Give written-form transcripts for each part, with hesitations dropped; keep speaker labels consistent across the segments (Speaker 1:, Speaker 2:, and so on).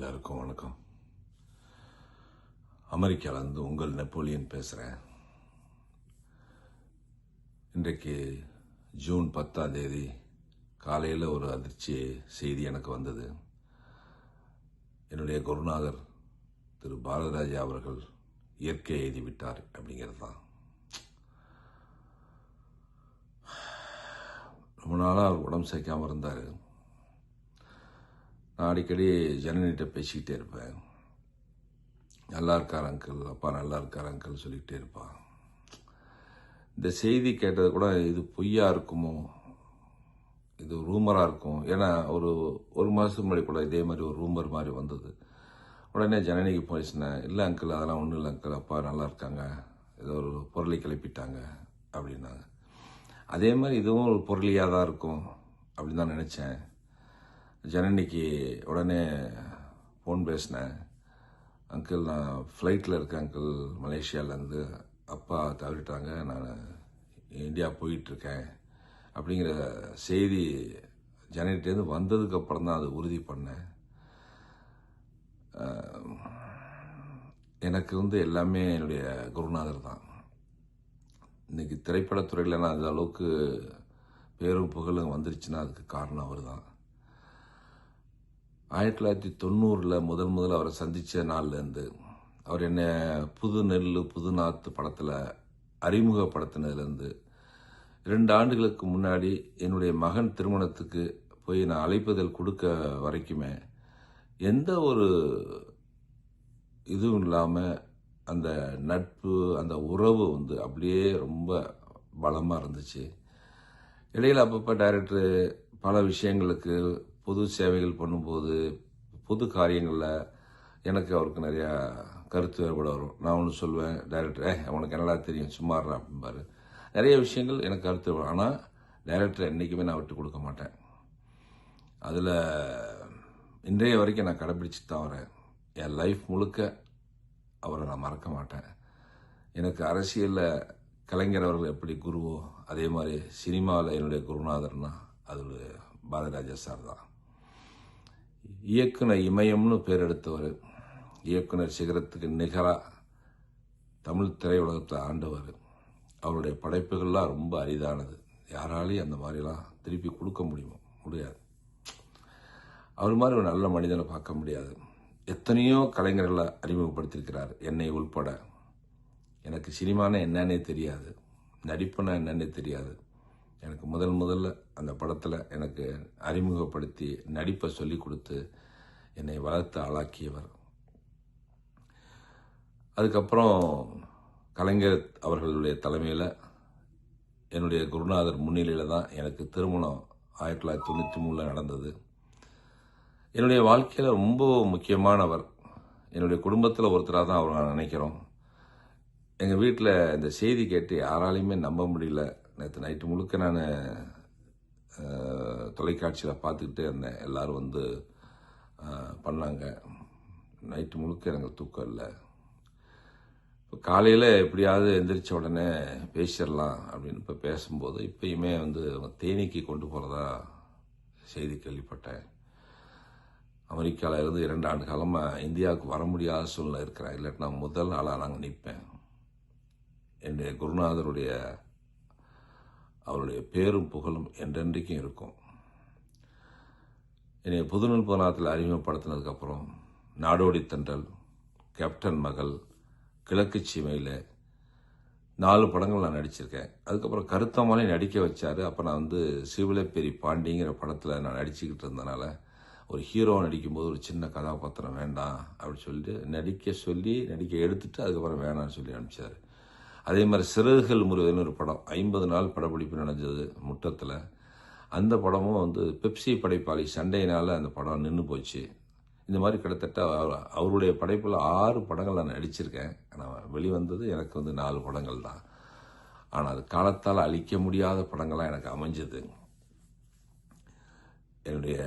Speaker 1: எல்லாருக்கும் வணக்கம். அமெரிக்காவிலேருந்து உங்கள் நெப்போலியன் பேசுகிறேன். இன்றைக்கு ஜூன் 10 காலையில் ஒரு அதிர்ச்சி செய்தி எனக்கு வந்தது. என்னுடைய குருநாதர் திரு பாரதிராஜா அவர்கள் இயற்கை எழுதிவிட்டார் அப்படிங்கிறது தான். ரொம்ப நாளாக அவர் உடம்பு சேர்க்காமல் இருந்தார். நான் அடிக்கடி ஜனனிகிட்ட பேசிக்கிட்டே இருப்பேன். நல்லா இருக்கார் அங்கிள், அப்பா நல்லா இருக்கார் அங்கிள் சொல்லிக்கிட்டே இருப்பான். இந்த செய்தி கேட்டது கூட இது பொய்யா இருக்குமோ, இது ரூமராக இருக்கும். ஏன்னா ஒரு மாதத்துக்கு முன்னாடி கூட இதே மாதிரி ஒரு ரூமர் மாதிரி வந்தது. உடனே ஜனனிக்கு போயிடுச்சுனேன், இல்லை அங்கிள் அதெல்லாம் ஒன்றும் இல்லை அங்கிள், அப்பா நல்லா இருக்காங்க, ஏதோ ஒரு பொருளை கிளப்பிட்டாங்க அப்படின்னாங்க. அதே மாதிரி இதுவும் ஒரு பொருளியாக தான் இருக்கும் அப்படின்னு தான் நினச்சேன். ஜனனிக்கு உடனே ஃபோன் பேசினேன். அங்கிள் நான் ஃப்ளைட்டில் இருக்கேன் அங்கிள், மலேசியாவிலேருந்து, அப்பா தவறிட்டாங்க, நான் இந்தியா போயிட்டுருக்கேன் அப்படிங்கிற செய்தி ஜனனிட்டேருந்து வந்ததுக்கப்புறம் தான் அது உறுதி பண்ணேன். எனக்கு எல்லாமே என்னுடைய குருநாதர் தான். இன்றைக்கி திரைப்படத்துறையில் நான் அந்த அளவுக்கு பேரும் புகழும் வந்துருச்சுன்னா அதுக்கு காரணம் அவர் தான். 1990 முதல் அவரை சந்தித்த நாள்லேருந்து அவர் என்னை புது நெல் புது நாத்து படத்தில் அறிமுகப்படுத்தினதுலேருந்து 2 ஆண்டுகளுக்கு முன்னாடி என்னுடைய மகன் திருமணத்துக்கு போய் நான் அழைப்புதல் கொடுக்க வரைக்குமே எந்த ஒரு இதுவும் இல்லாமல் அந்த நட்பு அந்த உறவு அப்படியே ரொம்ப பலமாக இருந்துச்சு. இடையில் அப்பப்போ டைரக்டர் பல விஷயங்களுக்கு பொது சேவைகள் பண்ணும்போது பொது காரியங்களில் எனக்கு அவருக்கு நிறையா கருத்து வேறுபாடு வரும். நான் ஒன்று சொல்வேன், டைரக்டர் அவனுக்கு என்னடா தெரியும் சும்மாறா அப்படிம்பாரு. நிறைய விஷயங்கள் எனக்கு கருத்து வேறுபாடு. ஆனால் டைரக்டர் என்றைக்குமே நான் விட்டு கொடுக்க மாட்டேன். அதில் இன்றைய வரைக்கும் நான் கடைப்பிடிச்சிட்டு தான் வரேன். என் லைஃப் முழுக்க அவரை நான் மறக்க மாட்டேன். எனக்கு அரசியலில் கலைஞர் அவர்கள் எப்படி குருவோ அதே மாதிரி சினிமாவில் என்னுடைய குருநாதர்னா அது பாரதிராஜா சார் தான். இயக்குனர் இமயம்னு பேர் எடுத்தவர், இயக்குனர் சிகரத்துக்கு நிகராக தமிழ் திரையுலகத்தில் ஆண்டவர். அவருடைய படைப்புகள்லாம் ரொம்ப அரிதானது. யாராலையும் அந்த மாதிரிலாம் திருப்பி கொடுக்க முடியாது. அவர் மாதிரி ஒரு நல்ல மனிதனை பார்க்க முடியாது. எத்தனையோ கலைஞர்களை அறிமுகப்படுத்தியிருக்கிறார், என்னை உள்பட. எனக்கு சினிமானா என்னன்னே தெரியாது, நடிப்புனா என்னன்னே தெரியாது. எனக்கு முதல்ல அந்த படத்தில் எனக்கு அறிமுகப்படுத்தி நடிப்பை சொல்லி கொடுத்து என்னை வளர்த்து ஆளாக்கியவர். அதுக்கப்புறம் கலைஞர் அவர்களுடைய தலைமையில் என்னுடைய குருநாதர் முன்னிலையில் தான் எனக்கு திருமணம் 1993 நடந்தது. என்னுடைய வாழ்க்கையில் ரொம்ப முக்கியமானவர், என்னுடைய குடும்பத்தில் ஒருத்தராக தான் அவர் நான் நினைக்கிறோம். எங்கள் வீட்டில் இந்த செய்தி கேட்டு யாராலையுமே நம்ப முடியல. நேற்று நைட்டு முழுக்க நான் தொலைக்காட்சியில் பார்த்துக்கிட்டே இருந்தேன். எல்லோரும் பண்ணாங்க. நைட்டு முழுக்க எனக்கு தூக்கம் இல்லை. இப்போ காலையில் எப்படியாவது எந்திரிச்ச உடனே பேசிடலாம் அப்படின்னு இப்போ பேசும்போது இப்பயுமே தேனிக்கு கொண்டு போகிறதா செய்தி கேள்விப்பட்டேன். அமெரிக்காவில் இருந்து 2 ஆண்டு காலமாக இந்தியாவுக்கு வர முடியாத சூழ்நிலை இருக்கிறேன். இல்லாட்டி நான் முதல் ஆளாக நாங்கள் நிற்பேன். என்னுடைய குருநாதருடைய அவருடைய பேரும் புகழும் என்றென்றைக்கும் இருக்கும். என்னை புதுநூல் புவனத்தில் அறிமுகப்படுத்தினதுக்கப்புறம் நாடோடி தென்றல், கேப்டன் மகள், கிழக்கு சீமையில் 4 படங்கள் நான் நடிச்சிருக்கேன். அதுக்கப்புறம் கருத்தமாலே நடிக்க வச்சார். அப்போ நான் சிவிலப்பேரி பாண்டிங்கிற படத்தில் நான் நடிச்சுக்கிட்டு இருந்தனால ஒரு ஹீரோ நடிக்கும்போது ஒரு சின்ன கதாபாத்திரம் வேண்டாம் அப்படின்னு சொல்லிட்டு நடிக்க எடுத்துட்டு அதுக்கப்புறம் வேணான்னு சொல்லி அனுப்பிச்சார். அதே மாதிரி சிறகுகள் முருகன் ஒரு படம் 50 நாள் படப்பிடிப்பு நடந்தது முட்டத்தில். அந்த படமும் பெப்சி படைப்பாளி சண்டையினால் அந்த படம் நின்று போச்சு. இந்த மாதிரி கிட்டத்தட்ட அவருடைய படைப்பில் 6 படங்கள் நான் நடிச்சிருக்கேன். ஆனால் வெளிவந்தது எனக்கு 4 படங்கள் தான். ஆனால் அது காலத்தால் அழிக்க முடியாத படங்களாக எனக்கு அமைஞ்சது. என்னுடைய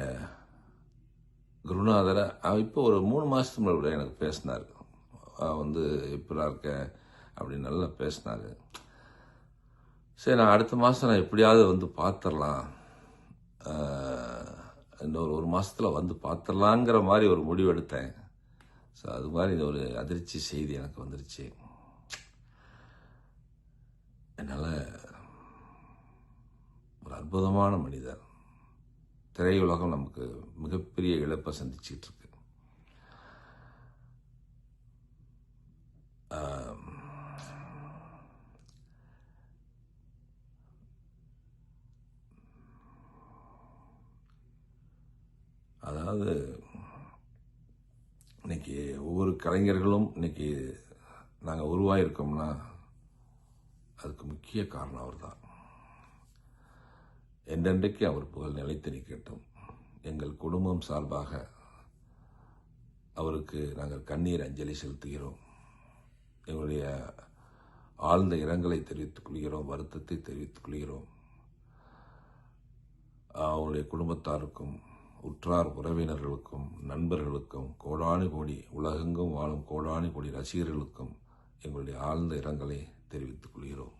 Speaker 1: குருநாதரை இப்போ ஒரு 3 மாதத்துக்கு முன்னாடி எனக்கு பேசினார். இப்படிலாம் இருக்க அப்படின்னு நல்லா பேசினார். சரி, நான் அடுத்த மாதம் நான் எப்படியாவது பார்த்துடலாம் இன்னொரு 1 மாதத்தில் வந்து பார்த்துடலாங்கிற மாதிரி ஒரு முடிவு எடுத்தேன். ஸோ அது மாதிரி ஒரு அதிர்ச்சி செய்தி எனக்கு வந்துருச்சு. என்னால் ஒரு அற்புதமான மனிதர். திரையுலகம் நமக்கு மிகப்பெரிய இழப்பை சந்திச்சுட்டு இருக்கு. அதாவது இன்னைக்கு ஒவ்வொரு கலைஞர்களும் இன்னைக்கு நாங்கள் உருவாயிருக்கோம்னா அதுக்கு முக்கிய காரணம் அவர் தான். என்றென்றைக்கு அவர் புகழ் நிலைத்து நிற்கட்டும். எங்கள் குடும்பம் சார்பாக அவருக்கு நாங்கள் கண்ணீர் அஞ்சலி செலுத்துகிறோம். எங்களுடைய ஆழ்ந்த இரங்கலை தெரிவித்துக் கொள்கிறோம், வருத்தத்தை தெரிவித்துக் கொள்கிறோம். அவருடைய குடும்பத்தாருக்கும் உற்றார் உறவினர்களுக்கும் நண்பர்களுக்கும் கோடானு கோடி உலகெங்கும் வாழும் கோடானு கோடி ரசிகர்களுக்கும் எங்களுடைய ஆழ்ந்த இரங்கலை தெரிவித்துக் கொள்கிறோம்.